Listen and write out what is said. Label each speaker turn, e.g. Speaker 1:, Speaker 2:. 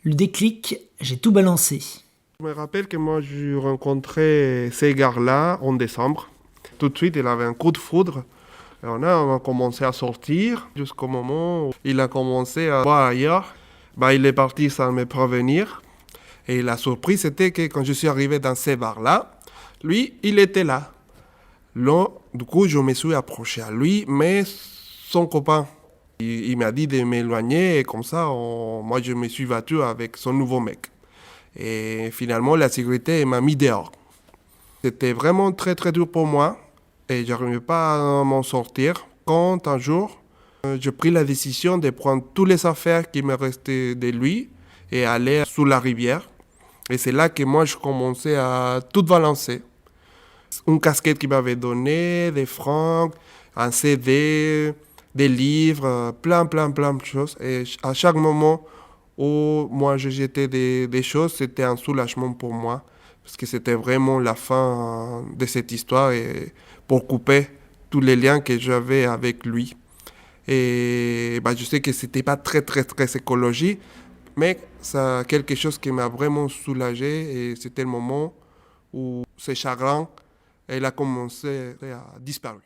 Speaker 1: Le déclic, j'ai tout balancé.
Speaker 2: Je me rappelle que moi, j'ai rencontré ces gars-là en décembre. Tout de suite, il avait un coup de foudre. Et on a commencé à sortir jusqu'au moment où il a commencé à voir ailleurs. Il est parti sans me prévenir. Et la surprise, c'était que quand je suis arrivé dans ces bars-là, lui, il était là. Là, du coup, je me suis approché à lui, mais son copain. Il m'a dit de m'éloigner et comme ça, moi, je me suis battu avec son nouveau mec. Et finalement, la sécurité m'a mis dehors. C'était vraiment très très dur pour moi et je n'arrivais pas à m'en sortir. Quand un jour, j'ai pris la décision de prendre toutes les affaires qui me restaient de lui et aller sous la rivière. Et c'est là que moi, je commençais à tout balancer. Une casquette qu'il m'avait donnée, des francs, un CD, des livres, plein de choses. Et à chaque moment où moi je jetais des choses, c'était un soulagement pour moi. Parce que c'était vraiment la fin de cette histoire et pour couper tous les liens que j'avais avec lui. Et je sais que c'était pas très écologique, mais c'est quelque chose qui m'a vraiment soulagé et c'était le moment où ce chagrin, elle a commencé à disparaître.